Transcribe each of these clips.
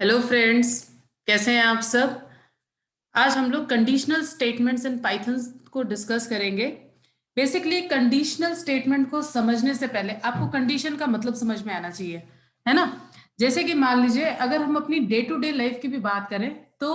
Hello friends, कैसे हैं आप सब। आज हम लोग कंडीशनल स्टेटमेंट्स इन पाइथन को डिस्कस करेंगे। बेसिकली कंडीशनल स्टेटमेंट को समझने से पहले आपको कंडीशन का मतलब समझ में आना चाहिए, है ना। जैसे कि मान लीजिए अगर हम अपनी डे टू डे लाइफ की भी बात करें तो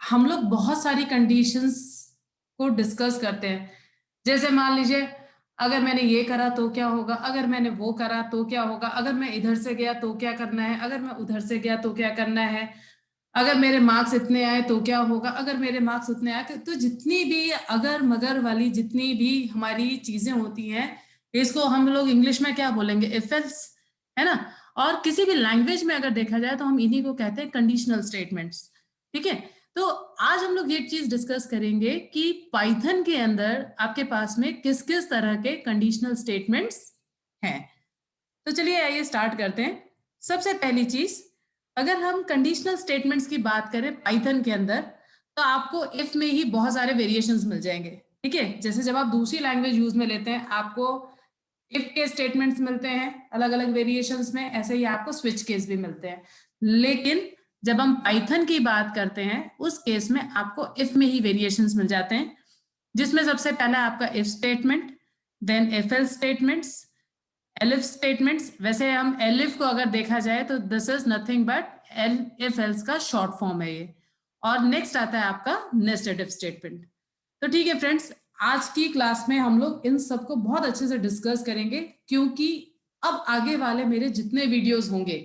हम लोग बहुत सारी कंडीशंस को डिस्कस करते हैं। जैसे मान लीजिए अगर मैंने ये करा तो क्या होगा, अगर मैंने वो करा तो क्या होगा, अगर मैं इधर से गया तो क्या करना है, अगर मैं उधर से गया तो क्या करना है, अगर मेरे मार्क्स इतने आए तो क्या होगा, अगर मेरे मार्क्स उतने आए तो जितनी भी अगर मगर वाली जितनी भी हमारी चीजें होती हैं, इसको हम लोग इंग्लिश में क्या बोलेंगे, इफ एल्स, है ना। और किसी भी लैंग्वेज में अगर देखा जाए तो हम इन्हीं को कहते हैं कंडीशनल स्टेटमेंट्स। ठीक है। तो आज हम लोग ये चीज डिस्कस करेंगे कि पाइथन के अंदर आपके पास में किस किस तरह के कंडीशनल स्टेटमेंट्स हैं। तो चलिए आइए स्टार्ट करते हैं। सबसे पहली चीज, अगर हम कंडीशनल स्टेटमेंट्स की बात करें पाइथन के अंदर तो आपको इफ में ही बहुत सारे वेरिएशंस मिल जाएंगे। ठीक है। जैसे जब आप दूसरी लैंग्वेज यूज में लेते हैं आपको इफ के स्टेटमेंट्स मिलते हैं अलग अलग वेरिएशंस में, ऐसे ही आपको स्विच केस भी मिलते हैं। लेकिन जब हम पाइथन की बात करते हैं उस केस में आपको इफ में ही वेरिएशंस मिल जाते हैं, जिसमें सबसे पहला आपका if statement, then if else statements, elif statements. वैसे हम एलिफ को अगर देखा जाए तो this is nothing but el if else का शॉर्ट फॉर्म है ये। और नेक्स्ट आता है आपका नेस्टेड इफ स्टेटमेंट। तो ठीक है फ्रेंड्स, आज की क्लास में हम लोग इन सबको बहुत अच्छे से डिस्कस करेंगे, क्योंकि अब आगे वाले मेरे जितने वीडियोस होंगे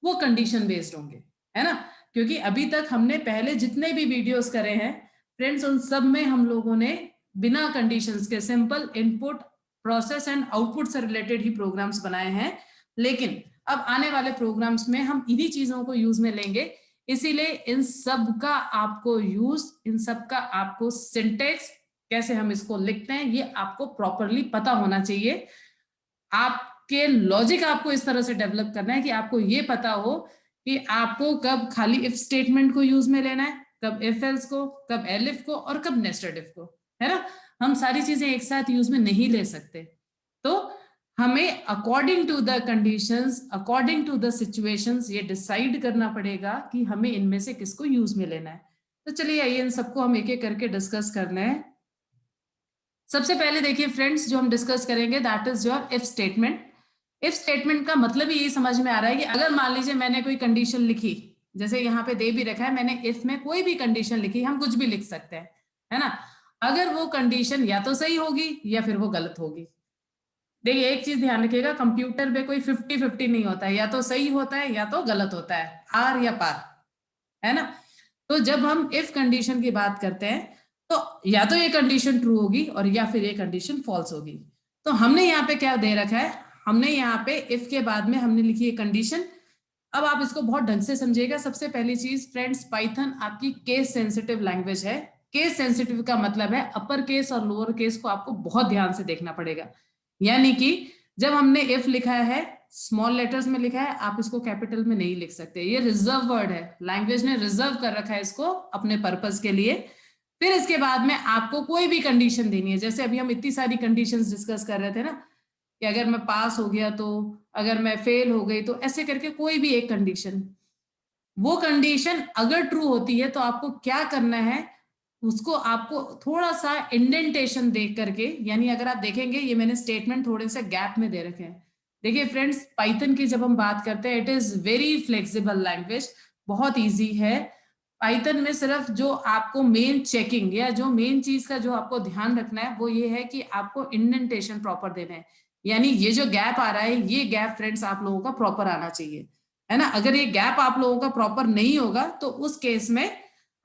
वो कंडीशन बेस्ड होंगे, है ना। क्योंकि अभी तक हमने पहले जितने भी वीडियोस करे हैं फ्रेंड्स, उन सब में हम लोगों ने बिना कंडीशंस के simple input process and output से रिलेटेड ही प्रोग्राम्स बनाए हैं। लेकिन अब आने वाले प्रोग्राम्स में हम इन्हीं चीजों को यूज में लेंगे, इसीलिए इन सब का आपको यूज, इन सब का आपको सिंटेक्स, कैसे हम इसको लिखते हैं, ये आपको प्रॉपरली पता होना चाहिए। आपके लॉजिक आपको इस तरह से डेवलप करना है कि आपको ये पता हो कि आपको कब खाली इफ स्टेटमेंट को यूज में लेना है, कब इफ एल्स को, कब एलिफ को और कब नेस्टेड इफ को, है ना। हम सारी चीजें एक साथ यूज में नहीं ले सकते। तो हमें according to the conditions, according to the situations ये डिसाइड करना पड़ेगा कि हमें इनमें से किसको यूज में लेना है। तो चलिए आइए इन सबको हम एक एक करके डिस्कस कर लें। सबसे पहले देखिए फ्रेंड्स, जो हम डिस्कस करेंगे that is your if statement. If statement का मतलब ही यही समझ में आ रहा है कि अगर मान लीजिए मैंने कोई कंडीशन लिखी, जैसे यहाँ पे दे भी रखा है, मैंने इफ में कोई भी कंडीशन लिखी, हम कुछ भी लिख सकते हैं, है ना। अगर वो कंडीशन या तो सही होगी या फिर वो गलत होगी। देखिए एक चीज ध्यान रखिएगा, कंप्यूटर में कोई 50-50 नहीं होता है, या तो सही होता है या तो गलत होता है, आर या पार, है ना। तो जब हम इफ कंडीशन की बात करते हैं तो या तो ये कंडीशन ट्रू होगी और या फिर ये कंडीशन फॉल्स होगी। तो हमने यहाँ पे क्या दे रखा है, हमने यहाँ पे इफ के बाद में हमने लिखी है कंडीशन। अब आप इसको बहुत ढंग से समझिएगा। सबसे पहली चीज फ्रेंड्स, पाइथन आपकी केस सेंसिटिव लैंग्वेज है। केस सेंसिटिव का मतलब है अपर केस और लोअर केस को आपको बहुत ध्यान से देखना पड़ेगा। यानी कि जब हमने इफ लिखा है स्मॉल लेटर्स में लिखा है, आप इसको कैपिटल में नहीं लिख सकते, ये रिजर्व वर्ड है, लैंग्वेज ने रिजर्व कर रखा है इसको अपने पर्पस के लिए। फिर इसके बाद में आपको कोई भी कंडीशन देनी है, जैसे अभी हम इतनी सारी कंडीशंस डिस्कस कर रहे थे ना, कि अगर मैं पास हो गया तो, अगर मैं फेल हो गई तो, ऐसे करके कोई भी एक कंडीशन, वो कंडीशन अगर ट्रू होती है तो आपको क्या करना है, उसको आपको थोड़ा सा इंडेंटेशन देख करके, यानी अगर आप देखेंगे ये मैंने स्टेटमेंट थोड़े से गैप में दे रखे हैं। देखिए फ्रेंड्स, पाइथन की जब हम बात करते हैं, it is very flexible language, बहुत इजी है। पाइथन में सिर्फ जो आपको मेन चेकिंग या जो मेन चीज का जो आपको ध्यान रखना है वो ये है कि आपको इंडेंटेशन प्रॉपर देना है। यानी ये जो गैप आ रहा है, ये गैप फ्रेंड्स आप लोगों का प्रॉपर आना चाहिए, है ना। अगर ये गैप आप लोगों का प्रॉपर नहीं होगा तो उस केस में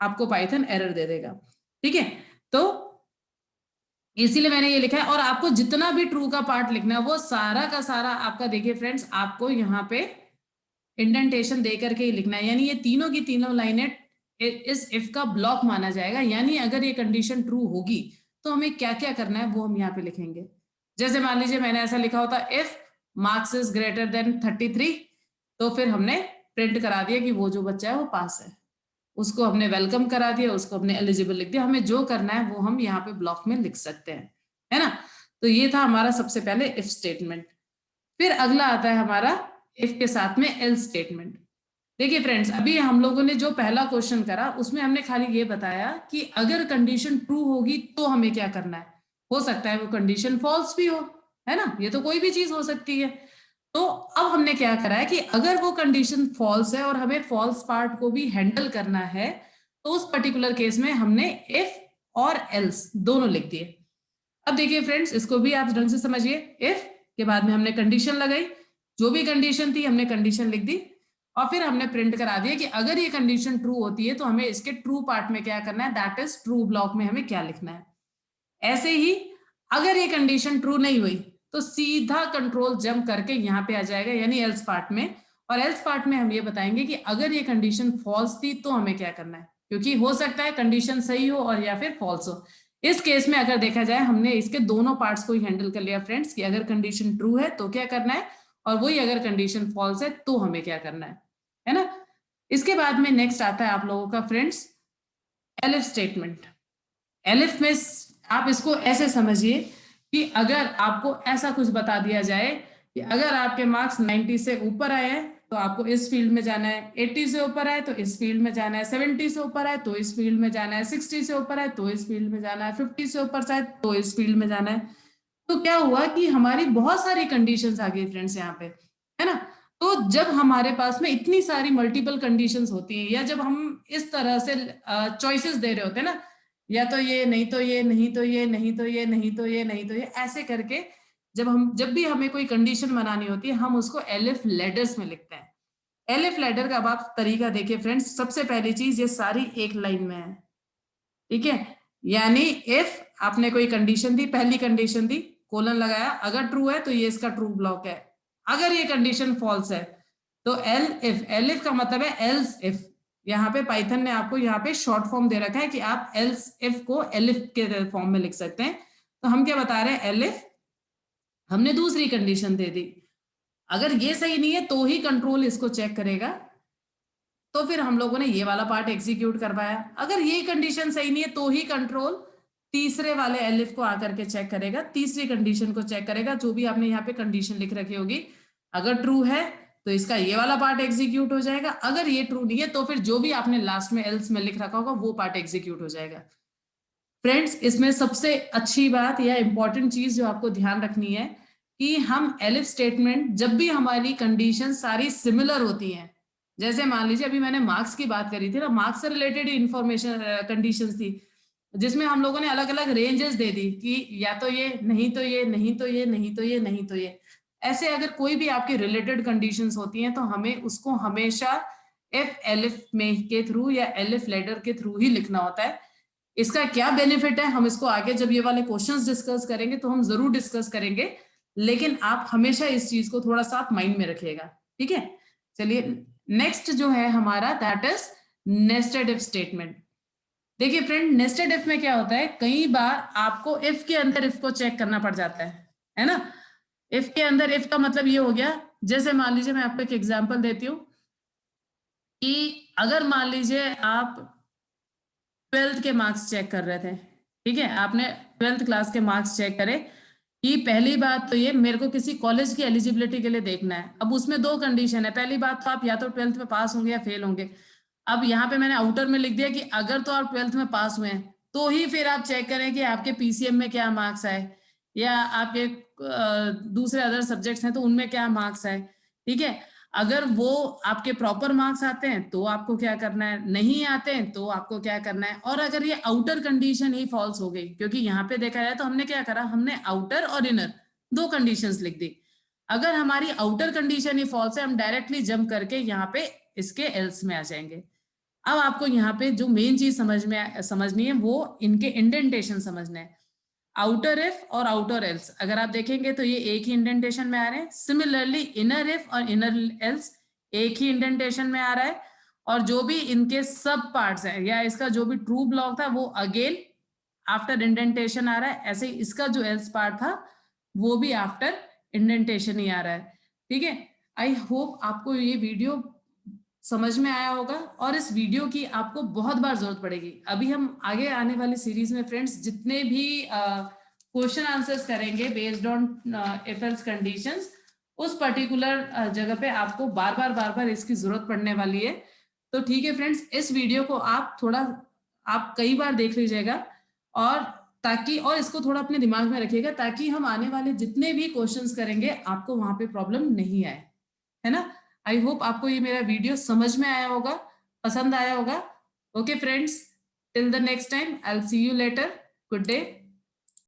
आपको पाइथन एरर दे देगा। ठीक है। तो इसीलिए मैंने ये लिखा है, और आपको जितना भी ट्रू का पार्ट लिखना है वो सारा का सारा आपका, देखिए फ्रेंड्स, आपको यहाँ पे इंडेंटेशन दे करके ही लिखना है। यानी ये तीनों की तीनों लाइनें इस इफ का ब्लॉक माना जाएगा। यानी अगर ये कंडीशन ट्रू होगी तो हमें क्या क्या करना है वो हम यहाँ पे लिखेंगे। जैसे मान लीजिए मैंने ऐसा लिखा होता, if marks is greater than 33, तो फिर हमने प्रिंट करा दिया कि वो जो बच्चा है वो पास है, उसको हमने वेलकम करा दिया, उसको हमने एलिजिबल लिख दिया। हमें जो करना है वो हम यहाँ पे ब्लॉक में लिख सकते हैं, है ना। तो ये था हमारा सबसे पहले इफ स्टेटमेंट। फिर अगला आता है हमारा इफ के साथ में एल्स स्टेटमेंट। देखिए फ्रेंड्स, अभी हम लोगों ने जो पहला क्वेश्चन करा उसमें हमने खाली ये बताया कि अगर कंडीशन ट्रू होगी तो हमें क्या करना है। हो सकता है वो कंडीशन फॉल्स भी हो, है ना, ये तो कोई भी चीज हो सकती है। तो अब हमने क्या करा है कि अगर वो कंडीशन फॉल्स है और हमें फॉल्स पार्ट को भी हैंडल करना है, तो उस पर्टिकुलर केस में हमने इफ और एल्स दोनों लिख दिए। अब देखिए फ्रेंड्स, इसको भी आप ढंग से समझिए। इफ के बाद में हमने कंडीशन लगाई, जो भी कंडीशन थी हमने कंडीशन लिख दी, और फिर हमने प्रिंट करा दिया कि अगर ये कंडीशन ट्रू होती है तो हमें इसके ट्रू पार्ट में क्या करना है, दैट इज ट्रू ब्लॉक में हमें क्या लिखना है। ऐसे ही अगर ये कंडीशन ट्रू नहीं हुई तो सीधा कंट्रोल जंप करके यहाँ पे आ जाएगा, यानी एल्स पार्ट में। और एल्स पार्ट में हम ये बताएंगे कि अगर ये कंडीशन फॉल्स थी तो हमें क्या करना है, क्योंकि हो सकता है कंडीशन सही हो और या फिर फॉल्स हो। इस केस में अगर देखा जाए हमने इसके दोनों पार्ट्स को ही हैंडल कर लिया फ्रेंड्स, कि अगर कंडीशन ट्रू है तो क्या करना है, और वही अगर कंडीशन फॉल्स है तो हमें क्या करना है ना। इसके बाद में नेक्स्ट आता है आप लोगों का फ्रेंड्स एलिफ स्टेटमेंट। एलिफ में आप इसको ऐसे समझिए कि अगर आपको ऐसा कुछ बता दिया जाए कि अगर आपके मार्क्स 90 से ऊपर आए हैं तो आपको इस फील्ड में जाना है, 80 से ऊपर आए तो इस फील्ड में जाना है, 70 से ऊपर आए तो इस फील्ड में जाना है, 60 से ऊपर आए तो इस फील्ड में जाना है, 50 से ऊपर आए तो इस फील्ड में जाना है। तो क्या हुआ कि हमारी बहुत सारी कंडीशंस आ गई फ्रेंड्स यहाँ पे, है ना। तो जब हमारे पास में इतनी सारी मल्टीपल कंडीशंस होती हैं, या जब हम इस तरह से चॉइसेस दे रहे होते हैं ना, या तो ये नहीं तो ये नहीं तो ये नहीं तो ये नहीं तो ये नहीं तो ये, ऐसे करके जब भी हमें कोई कंडीशन बनानी होती है हम उसको एलिफ लेडर्स में लिखते हैं। एलिफ लेडर का अब आप तरीका देखिए फ्रेंड्स, सबसे पहली चीज ये सारी एक लाइन में है, ठीक है। यानी इफ आपने कोई कंडीशन दी, पहली कंडीशन दी, कोलन लगाया, अगर ट्रू है तो ये इसका ट्रू ब्लॉक है, अगर ये कंडीशन फॉल्स है तो एल इफ, एल इफ का मतलब है एल्स इफ। यहाँ पे पाइथन ने आपको यहाँ पे शॉर्ट फॉर्म दे रखा है कि आप एल्स इफ को एलिफ के फॉर्म में लिख सकते हैं। तो हम क्या बता रहे हैं, एलिफ हमने दूसरी कंडीशन दे दी, अगर ये सही नहीं है तो ही कंट्रोल इसको चेक करेगा, तो फिर हम लोगों ने ये वाला पार्ट एग्जीक्यूट करवाया। अगर ये कंडीशन सही नहीं है तो ही कंट्रोल तीसरे वाले एलिफ को आकर के चेक करेगा, तीसरी कंडीशन को चेक करेगा, जो भी आपने यहाँ पे कंडीशन लिख रखी होगी। अगर ट्रू है तो इसका ये वाला पार्ट एग्जीक्यूट हो जाएगा, अगर ये ट्रू नहीं है तो फिर जो भी आपने लास्ट में एल्स में लिख रखा होगा वो पार्ट एग्जीक्यूट हो जाएगा। फ्रेंड्स, इसमें सबसे अच्छी बात या इंपॉर्टेंट चीज जो आपको ध्यान रखनी है कि हम एलिफ स्टेटमेंट जब भी हमारी कंडीशन सारी सिमिलर होती हैं, जैसे मान लीजिए अभी मैंने मार्क्स की बात करी थी ना, मार्क्स से रिलेटेड इंफॉर्मेशन कंडीशंस थी जिसमें हम लोगों ने अलग अलग रेंजेस दे दी कि या तो ये नहीं तो ये नहीं तो ये नहीं तो ये नहीं तो ये। ऐसे अगर कोई भी आपकी रिलेटेड कंडीशंस होती हैं तो हमें उसको हमेशा एफ एलिफ में के थ्रू या एलिफ लेटर के थ्रू ही लिखना होता है। इसका क्या बेनिफिट है हम इसको आगे जब ये वाले क्वेश्चंस डिस्कस करेंगे तो हम जरूर डिस्कस करेंगे, लेकिन आप हमेशा इस चीज को थोड़ा सा माइंड में रखिएगा, ठीक है। चलिए नेक्स्ट जो है हमारा that is nested if statement. देखिए फ्रेंड, नेस्टेड इफ में क्या होता है, कई बार आपको इफ के अंदर इफ को चेक करना पड़ जाता है ना। इफ के अंदर इफ का मतलब ये हो गया, जैसे मान लीजिए मैं आपको एक एग्जांपल देती हूँ कि अगर मान लीजिए आप 12th के मार्क्स चेक कर रहे थे, ठीक है, आपने 12th क्लास के मार्क्स चेक करे कि पहली बात तो ये मेरे को किसी कॉलेज की एलिजिबिलिटी के लिए देखना है। अब उसमें दो कंडीशन है, पहली बात तो आप या तो 12th में पास होंगे या फेल होंगे। अब यहाँ पे मैंने आउटर में लिख दिया कि अगर तो आप 12th में पास हुए हैं तो ही फिर आप चेक करें कि आपके पीसीएम में क्या मार्क्स आए, या आपके दूसरे अदर सब्जेक्ट्स हैं तो उनमें क्या मार्क्स आए, ठीक है। अगर वो आपके प्रॉपर मार्क्स आते हैं तो आपको क्या करना है, नहीं आते हैं तो आपको क्या करना है। और अगर ये आउटर कंडीशन ही फॉल्स हो गई, क्योंकि यहाँ पे देखा जाए तो हमने क्या करा, हमने आउटर और इनर दो कंडीशंस लिख दी। अगर हमारी आउटर कंडीशन ही फॉल्स है हम डायरेक्टली जंप करके यहाँ पे इसके एल्स में आ जाएंगे। अब आपको यहाँ पे जो मेन चीज समझनी है वो इनके इंडेंटेशन समझने हैं। आउटर इफ और आउटर एल्स अगर आप देखेंगे तो ये एक ही इंडेंटेशन में आ रहे हैं। सिमिलरली इनर इफ और इनर एल्स एक ही इंडेंटेशन में आ रहा है, और जो भी इनके सब पार्ट्स हैं या इसका जो भी ट्रू ब्लॉक था वो अगेन आफ्टर इंडेंटेशन आ रहा है। ऐसे ही इसका जो एल्स पार्ट था वो भी आफ्टर इंडेंटेशन ही आ रहा है, ठीक है। आई होप आपको ये वीडियो समझ में आया होगा, और इस वीडियो की आपको बहुत बार जरूरत पड़ेगी। अभी हम आगे आने वाली सीरीज में फ्रेंड्स जितने भी क्वेश्चन आंसर्स करेंगे based on if else conditions, उस पर्टिकुलर जगह पे आपको बार बार इसकी जरूरत पड़ने वाली है। तो ठीक है फ्रेंड्स, इस वीडियो को आप कई बार देख लीजिएगा, और ताकि, और इसको थोड़ा अपने दिमाग में रखिएगा, ताकि हम आने वाले जितने भी क्वेश्चंस करेंगे आपको वहां पे प्रॉब्लम नहीं आए, है ना। आई होप आपको ये मेरा वीडियो समझ में आया होगा, पसंद आया होगा। Okay friends, till the next time, I will see you later. Good day.